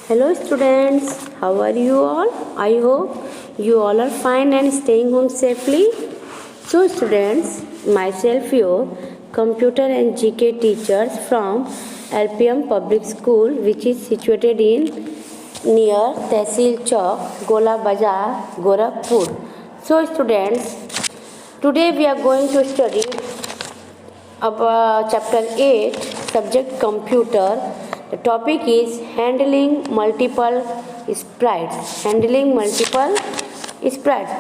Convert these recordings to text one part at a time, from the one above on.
Hello students, how are you all? I hope you all are fine and staying home safely. So students, myself your computer and GK teachers from LPM Public School, which is situated in near Tehsil Chowk, Gola Bazar, Gorakhpur. So students, today we are going to study about chapter 8, subject computer. The topic is handling multiple sprites. Handling multiple sprites.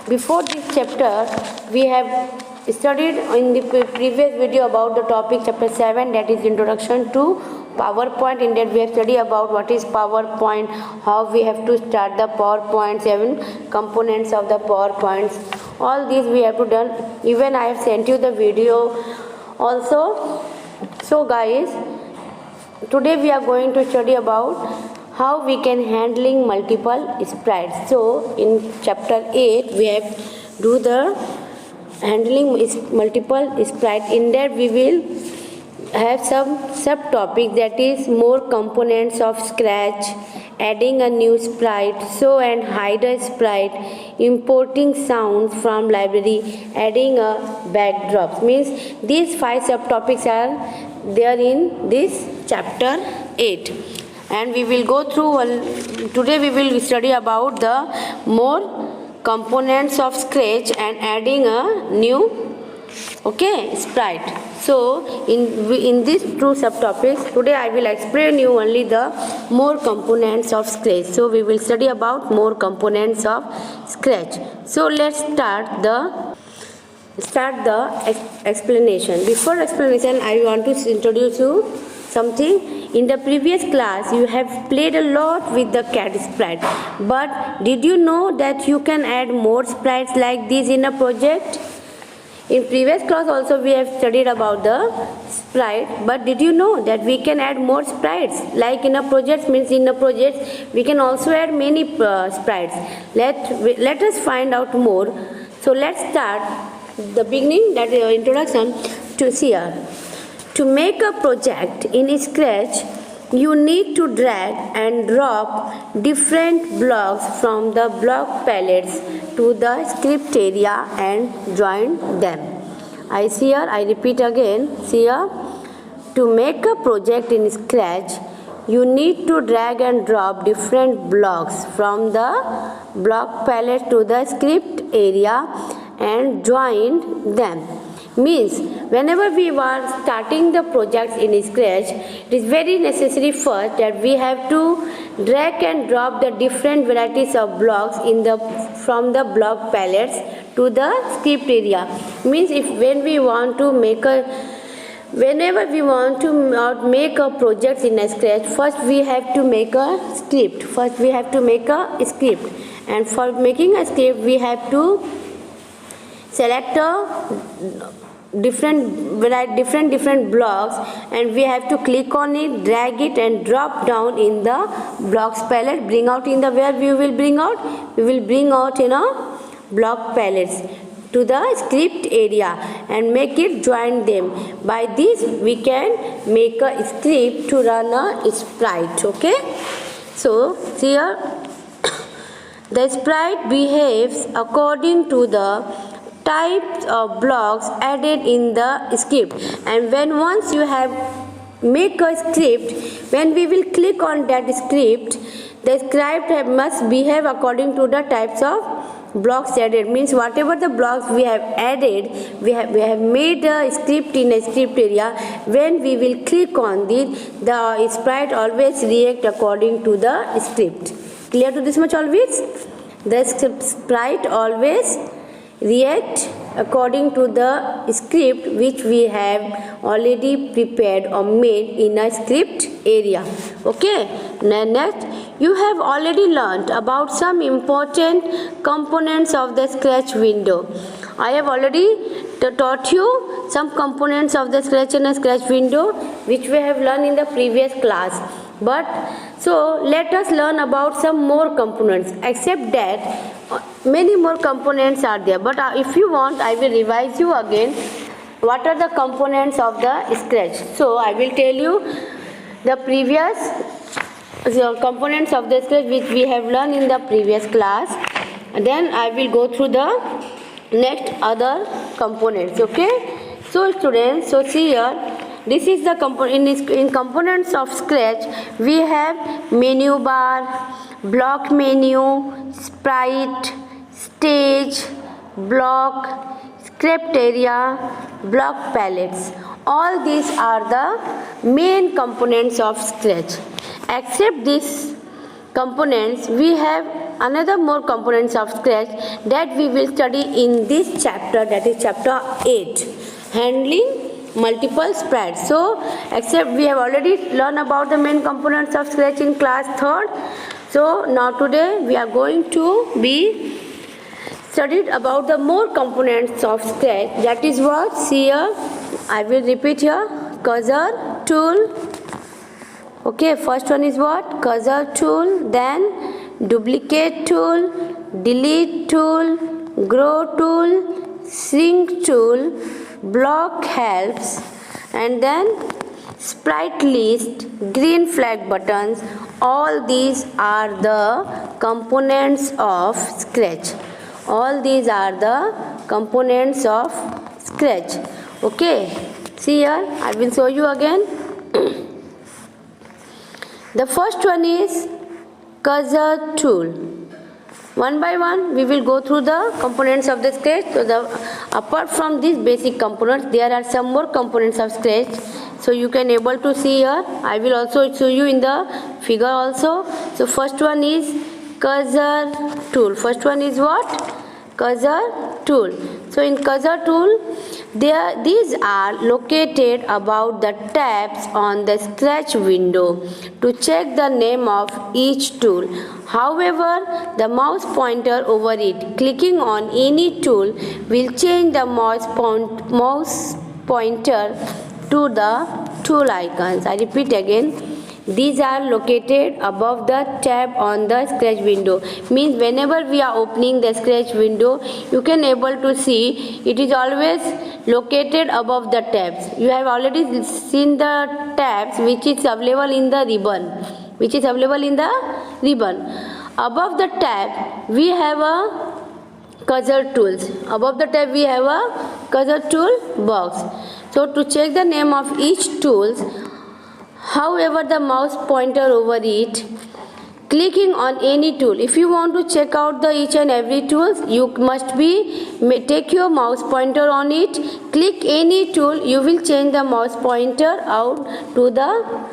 Before this chapter, we have studied in the previous video about the topic chapter 7, that is introduction to PowerPoint. In that we have studied about what is PowerPoint, how we have to start the PowerPoint, 7 components of the PowerPoints. All these we have to done. Even I have sent you the video also. So guys, today we are going to study about how we can handling multiple sprites. So in chapter 8 we have do the handling multiple sprite. In that we will have some subtopic, that is more components of Scratch, adding a new sprite, show and hide a sprite, importing sounds from library, adding a backdrop. Means these 5 subtopics are there in this chapter 8, and we will go through. Today we will study about the more components of Scratch and adding a new sprite. So in these 2 subtopics, today I will explain you only the more components of Scratch. So we will study about more components of Scratch. So let's start the explanation. Before explanation, I want to introduce you something. In the previous class, you have played a lot with the cat sprite, but did you know that you can add more sprites like this in a project? In previous class also we have studied about the sprite, but did you know that we can add more sprites like in a project? Means in a project we can also add many sprites. Let us find out more. So let's start the beginning, that is introduction to see here. To make a project in Scratch, you need to drag and drop different blocks from the block palettes to the script area and join them. I repeat again. See here. To make a project in Scratch, you need to drag and drop different blocks from the block palette to the script area and join them. Means whenever we are starting the projects in Scratch, it is very necessary first that we have to drag and drop the different varieties of blocks from the block palettes to the script area. Means whenever we want to make a project in a Scratch, first we have to make a script. And for making a script, we have to select different blocks, and we have to click on it, drag it and drop down in the blocks palette. Bring out in the where we will bring out? We will bring out in a block palettes to the script area and make it join them. By this we can make a script to run a sprite. Okay. So here the sprite behaves according to the types of blocks added in the script, and once you have make a script, when we will click on that script, the script must behave according to the types of blocks added. Means whatever the blocks we have added, we have made a script in a script area. When we will click on it, the sprite always react according to the script. Clear to this much always? The sprite always react according to the script which we have already prepared or made in a script area. Okay. Next, you have already learnt about some important components of the Scratch window. I have already taught you some components of the Scratch and a Scratch window which we have learned in the previous class. But so let us learn about some more components. Except that many more components are there, but if you want, I will revise you again what are the components of the Scratch. So I will tell you the previous the components of the Scratch which we have learned in the previous class. Then I will go through the next other components. Okay, so students, so see here, this is the in components of Scratch we have menu bar, block menu, sprite, stage, block, script area, block palettes. All these are the main components of Scratch. Except these components, we have another more components of Scratch that we will study in this chapter, that is chapter 8, handling multiple sprites. So except we have already learned about the main components of Scratch in class 3rd. So now today we are going to be studied about the more components of Scratch. That is what, see here, I will repeat here, cursor tool. Okay, first one is what? Cursor tool, then duplicate tool, delete tool, grow tool, shrink tool, block helps, and then sprite list, green flag buttons. All these are the components of Scratch. All these are the components of Scratch. Okay, see here, I will show you again. The first one is cursor tool. One by one we will go through the components of the Scratch. So apart from these basic components, there are some more components of Scratch. So you can able to see here. I will also show you in the figure also. So first one is cursor tool. First one is what? Cursor tool. So in cursor tool, these are located above the tabs on the Scratch window to check the name of each tool. However, the mouse pointer over it, clicking on any tool will change the mouse pointer to the tool icons. I repeat again. These are located above the tab on the Scratch window. Means whenever we are opening the Scratch window, you can able to see it is always located above the tabs. You have already seen the tabs which is available in the ribbon. Above the tab we have a cursor tools. Above the tab we have a cursor tool box. So to check the name of each tools, however the mouse pointer over it, clicking on any tool. If you want to check out the each and every tools, you must take your mouse pointer on it, click any tool, you will change the mouse pointer out to the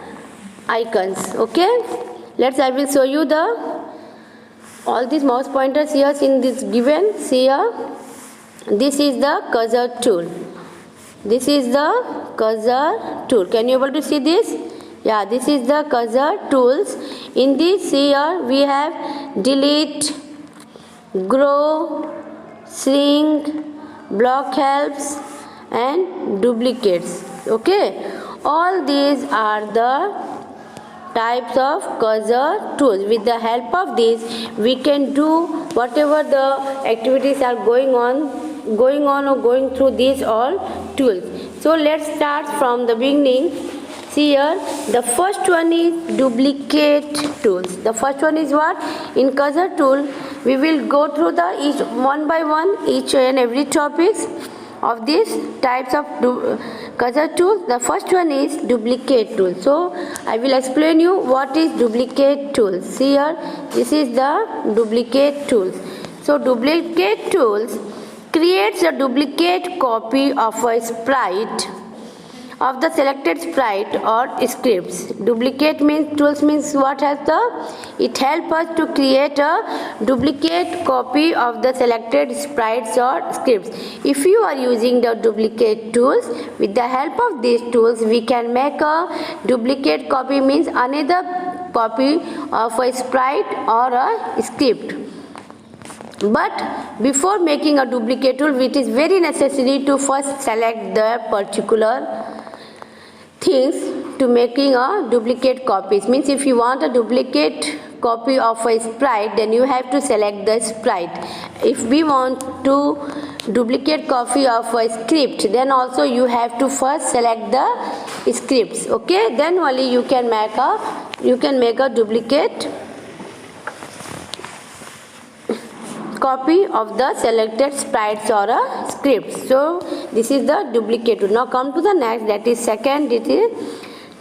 icons. Okay, I will show you all these mouse pointers here in this given. See here, this is the cursor tool. This is the cursor tool. Can you able to see this? Yeah, this is the cursor tools. In this here we have delete, grow, shrink, block helps, and duplicates. Okay, all these are the types of cursor tools. With the help of these, we can do whatever the activities are going on or going through these all tools. So let's start from the beginning. See here, the first one is duplicate tools. The first one is what? In cursor tool, we will go through each one by one, each and every topics of these types of cursor tools. The first one is duplicate tool. So I will explain you what is duplicate tools. See here, this is the duplicate tools. So duplicate tools creates a duplicate copy of a sprite, of the selected sprite or scripts. Duplicate tools means what has it helps us to create a duplicate copy of the selected sprites or scripts. If you are using the duplicate tools, with the help of these tools we can make a duplicate copy, means another copy of a sprite or a script. But before making a duplicate tool, it is very necessary to first select the particular things to making a duplicate copies. Means if you want a duplicate copy of a sprite, then you have to select the sprite. If we want to duplicate copy of a script, then also you have to first select the scripts. Okay, then only you can make a you can make a duplicate copy of the selected sprites or a script. So this is the duplicate tool. Now come to the next, that is second, it is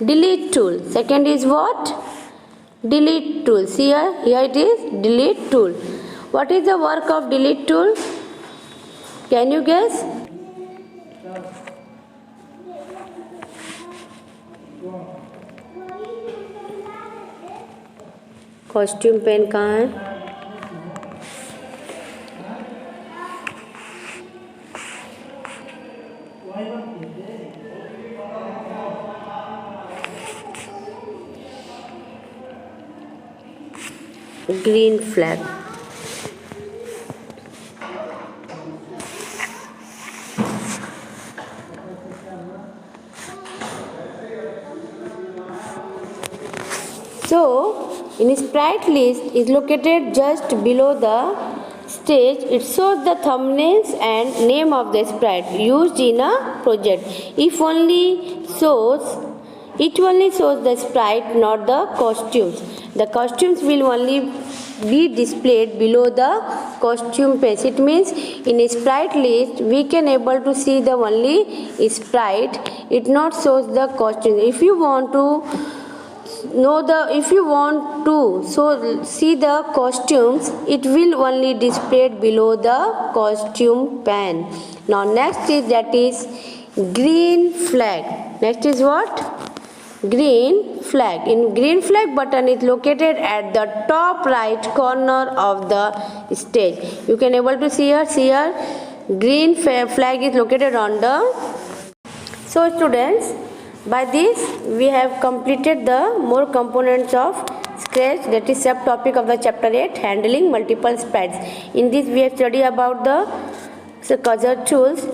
delete tool. Second is what? Delete tool. See here it is delete tool. What is the work of delete tool? Can you guess? Costume pen कहाँ है? Green flag. So in sprite list is located just below the stage. It shows the thumbnails and name of the sprite used in a project. It only shows the sprite, not the costumes. The costumes will only be displayed below the costume page. It means in a sprite list we can able to see the only sprite. It not shows the costumes. If you want to see the costumes, it will only displayed below the costume pane. Now next is, that is green flag. Next is what? Green flag. In green flag button is located at the top right corner of the stage. You can able to see here green flag is located on the. So students, by this we have completed the more components of Scratch, that is subtopic of the chapter 8, handling multiple sprites. In this we have studied about the cursor tools.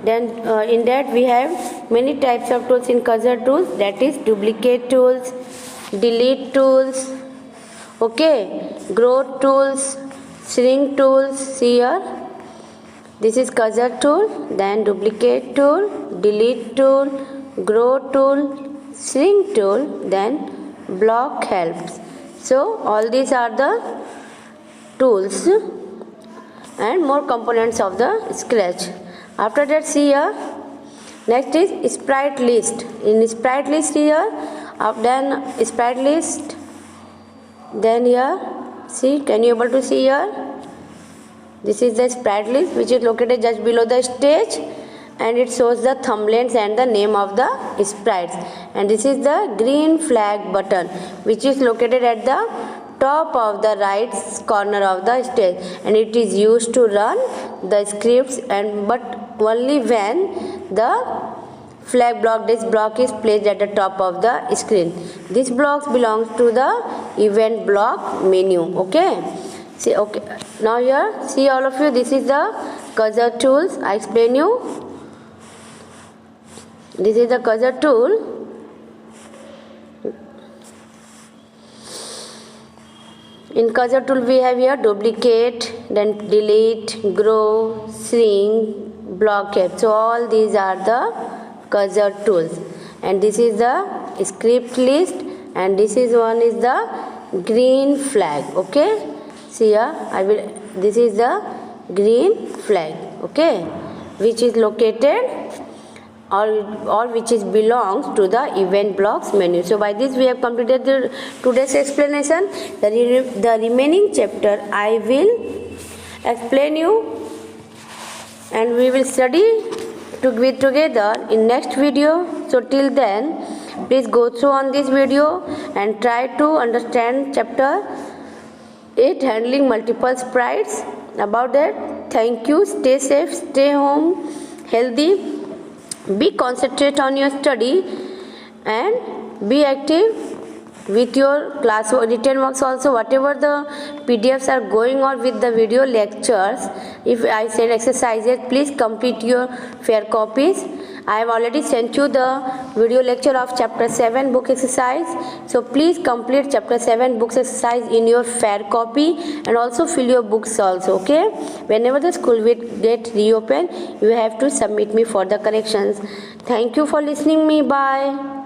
In that we have many types of tools in cursor tools, that is duplicate tools, delete tools, okay, growth tools, shrink tools. See here, this is cursor tool, then duplicate tool, delete tool, grow tool, shrink tool, then block helps. So all these are the tools and more components of the Scratch. After that, see here, next is sprite list. In sprite list here, then sprite list, then here, see, can you able to see here? This is the sprite list which is located just below the stage, and it shows the thumbnails and the name of the sprites. And this is the green flag button which is located at the top of the right corner of the stage, and it is used to run the scripts, and but only when the flag block, this block is placed at the top of the screen. This block belongs to the event block menu. Okay, see, okay, now here, see all of you, this is the cursor tools. I explain you. This is the cursor tool. In cursor tool we have here duplicate, then delete, grow, shrink, block help. So all these are the cursor tools. And this is the script list, and this is one is the green flag. Okay, see here, this is the green flag, okay, which is located or which is belongs to the event blocks menu. So by this we have completed today's explanation. The remaining chapter I will explain you, and we will study together in next video. So till then, please go through on this video and try to understand chapter 8, handling multiple sprites. About that, thank you. Stay safe, stay home, healthy. Be concentrate on your study and be active with your class written works also. Whatever the PDFs are going on with the video lectures, if I send exercises, please complete your fair copies. I have already sent you the video lecture of chapter 7 book exercise. So please complete chapter 7 books exercise in your fair copy, and also fill your books also. Okay, whenever the school will get reopened, you have to submit me for the corrections. Thank you for listening me. Bye.